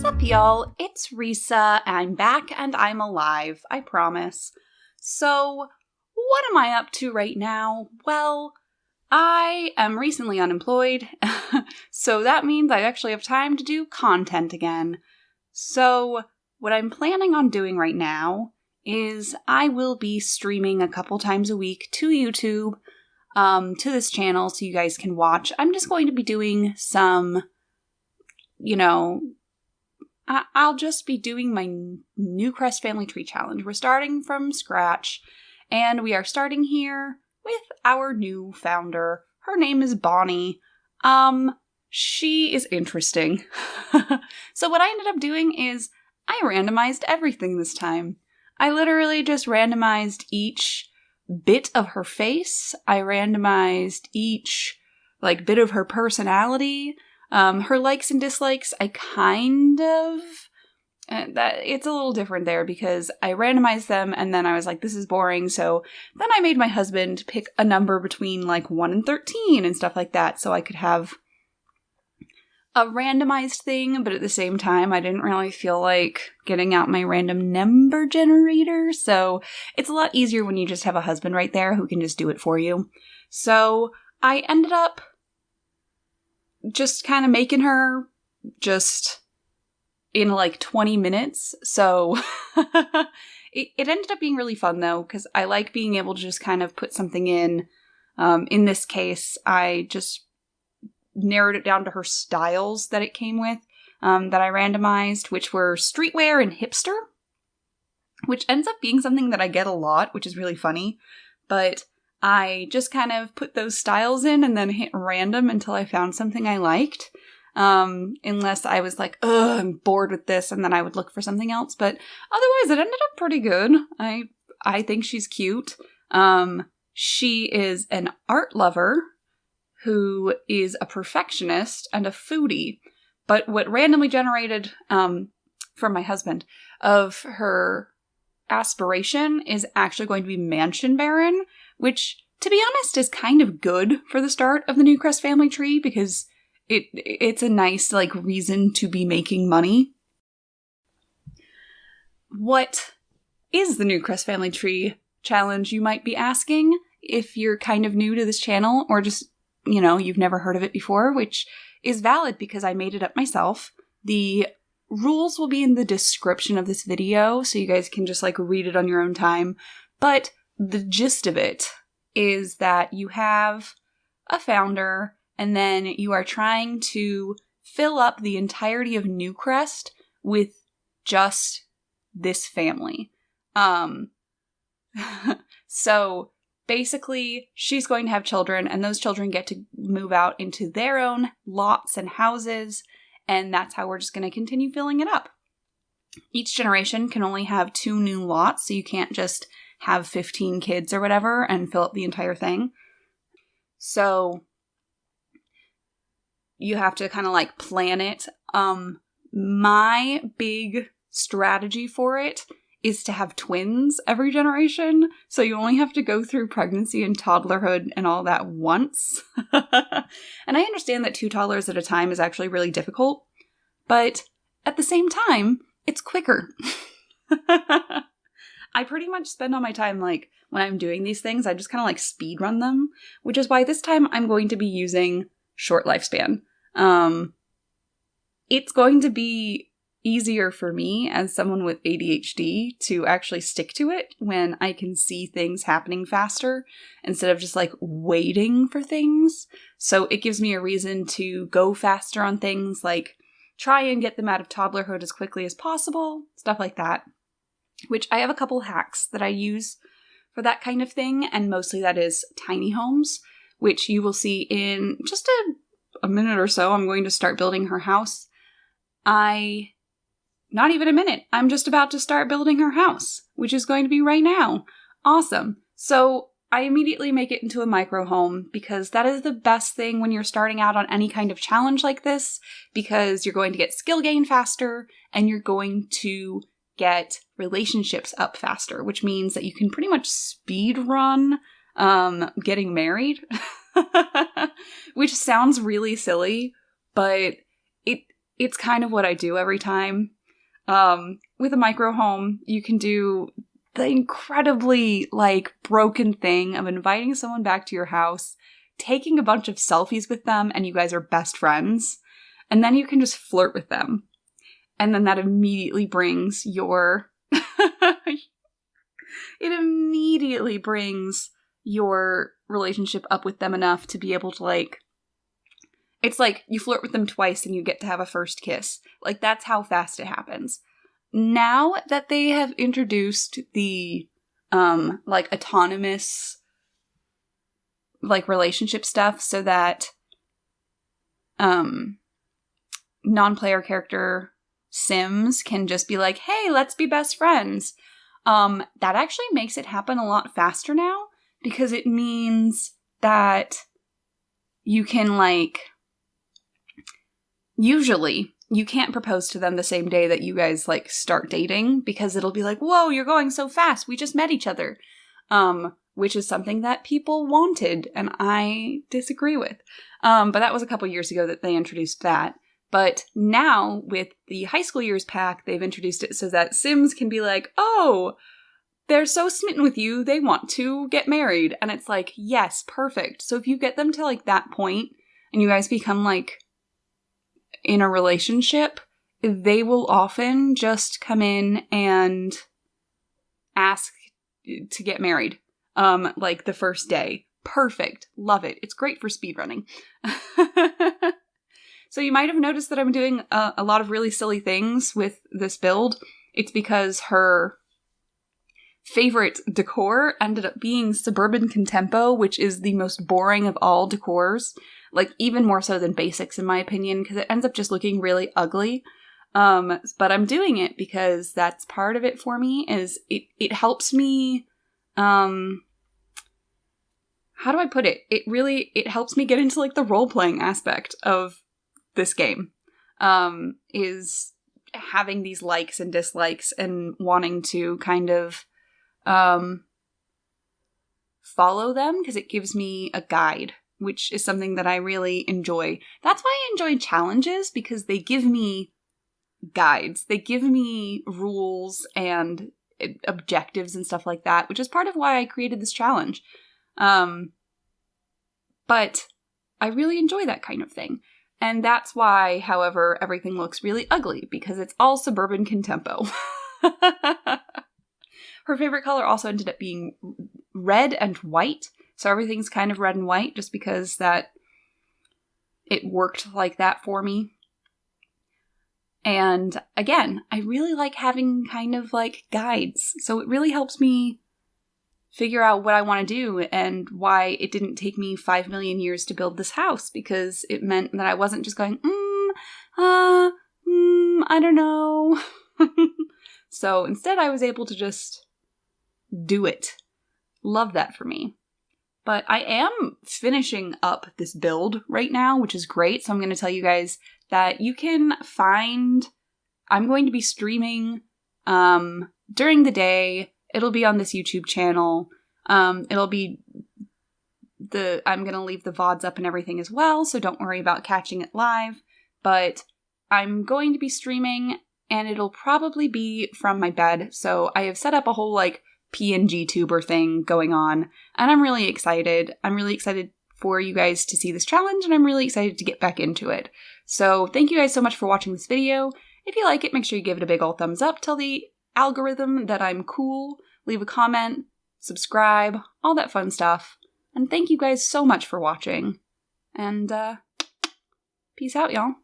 Sup, y'all? It's Risa. I'm back and I'm alive, I promise. So, what am I up to right now? Well, I am recently unemployed, so that means I actually have time to do content again. So, what I'm planning on doing right now is I will be streaming a couple times a week to YouTube, to this channel so you guys can watch. I'm just going to be doing some, I'll just be doing my Newcrest Family Tree Challenge. We're starting from scratch, and we are starting here with our new founder. Her name is Bonnie. She is interesting. So what I ended up doing is I randomized everything this time. I literally just randomized each bit of her face. I randomized each, bit of her personality. Her likes and dislikes, I kind of... it's a little different there because I randomized them and then I was like, this is boring, so then I made my husband pick a number between 1 and 13 and stuff like that so I could have a randomized thing, but at the same time I didn't really feel like getting out my random number generator, so it's a lot easier when you just have a husband right there who can just do it for you. So I ended up just kind of making her just in 20 minutes. So it ended up being really fun though, because I like being able to just kind of put something in. In this case, I just narrowed it down to her styles that it came with, that I randomized, which were streetwear and hipster, which ends up being something that I get a lot, which is really funny. But I just kind of put those styles in and then hit random until I found something I liked. Unless I was like, ugh, I'm bored with this, and then I would look for something else. But otherwise, it ended up pretty good. I think she's cute. She is an art lover who is a perfectionist and a foodie. But what randomly generated, from my husband, of her aspiration is actually going to be Mansion Baron, which, to be honest, is kind of good for the start of the Newcrest family tree because it's a nice, reason to be making money. What is the Newcrest family tree challenge, you might be asking, if you're kind of new to this channel or just, you've never heard of it before, which is valid because I made it up myself. The rules will be in the description of this video, so you guys can just read it on your own time. But the gist of it is that you have a founder, and then you are trying to fill up the entirety of Newcrest with just this family. So basically, she's going to have children, and those children get to move out into their own lots and houses, and that's how we're just going to continue filling it up. Each generation can only have 2 new lots, so you can't just have 15 kids or whatever and fill up the entire thing. So you have to kind of plan it. My big strategy for it is to have twins every generation. So you only have to go through pregnancy and toddlerhood and all that once. And I understand that 2 toddlers at a time is actually really difficult, but at the same time, it's quicker. I pretty much spend all my time, when I'm doing these things, I just kind of speed run them, which is why this time I'm going to be using short lifespan. It's going to be easier for me as someone with ADHD to actually stick to it when I can see things happening faster instead of just waiting for things. So it gives me a reason to go faster on things, try and get them out of toddlerhood as quickly as possible, stuff like that. Which I have a couple hacks that I use for that kind of thing, and mostly that is tiny homes, which you will see in just a minute or so. I'm going to start building her house. Not even a minute. I'm just about to start building her house, which is going to be right now. Awesome. So I immediately make it into a micro home because that is the best thing when you're starting out on any kind of challenge like this, because you're going to get skill gain faster and you're going to get relationships up faster, which means that you can pretty much speed run getting married, which sounds really silly, but it's kind of what I do every time. With a micro home, you can do the incredibly, like, broken thing of inviting someone back to your house, taking a bunch of selfies with them, and you guys are best friends, and then you can just flirt with them. And then that immediately brings your... it immediately brings your relationship up with them enough to be able to, like... It's like you flirt with them twice and you get to have a first kiss. Like, that's how fast it happens. Now that they have introduced the, like, autonomous, like, relationship stuff so that, non-player character Sims can just be like, hey, let's be best friends. That actually makes it happen a lot faster now, because it means that you can, like... Usually, you can't propose to them the same day that you guys, like, start dating, because it'll be like, whoa, you're going so fast, we just met each other. Which is something that people wanted, and I disagree with. But that was a couple years ago that they introduced that. But now, with the high school years pack, they've introduced it so that Sims can be like, oh, they're so smitten with you, they want to get married. And it's like, yes, perfect. So if you get them to, like, that point, and you guys become, like, in a relationship, they will often just come in and ask to get married, like, the first day. Perfect. Love it. It's great for speedrunning. So you might have noticed that I'm doing a lot of really silly things with this build. It's because her favorite decor ended up being suburban contempo, which is the most boring of all decors. Like, even more so than basics, in my opinion, because it ends up just looking really ugly. But I'm doing it because that's part of it for me, is it helps me, how do I put it? It helps me get into, like, the role-playing aspect of this game, is having these likes and dislikes and wanting to kind of, follow them, because it gives me a guide, which is something that I really enjoy. That's why I enjoy challenges, because they give me guides. They give me rules and objectives and stuff like that, which is part of why I created this challenge. But I really enjoy that kind of thing. And that's why, however, everything looks really ugly, because it's all suburban contempo. Her favorite color also ended up being red and white. So everything's kind of red and white, just because that it worked like that for me. And again, I really like having kind of like guides. So it really helps me figure out what I want to do, and why it didn't take me 5 million years to build this house, because it meant that I wasn't just going, I don't know. So instead I was able to just do it. Love that for me. But I am finishing up this build right now, which is great. So I'm going to tell you guys that you can find... I'm going to be streaming during the day. It'll be on this YouTube channel. It'll be... I'm going to leave the VODs up and everything as well, so don't worry about catching it live. But I'm going to be streaming, and it'll probably be from my bed. So I have set up a whole, like, PNG tuber thing going on, and I'm really excited. I'm really excited for you guys to see this challenge, and I'm really excited to get back into it. So thank you guys so much for watching this video. If you like it, make sure you give it a big ol' thumbs up, tell the algorithm that I'm cool, leave a comment, subscribe, all that fun stuff. And thank you guys so much for watching. And peace out, y'all.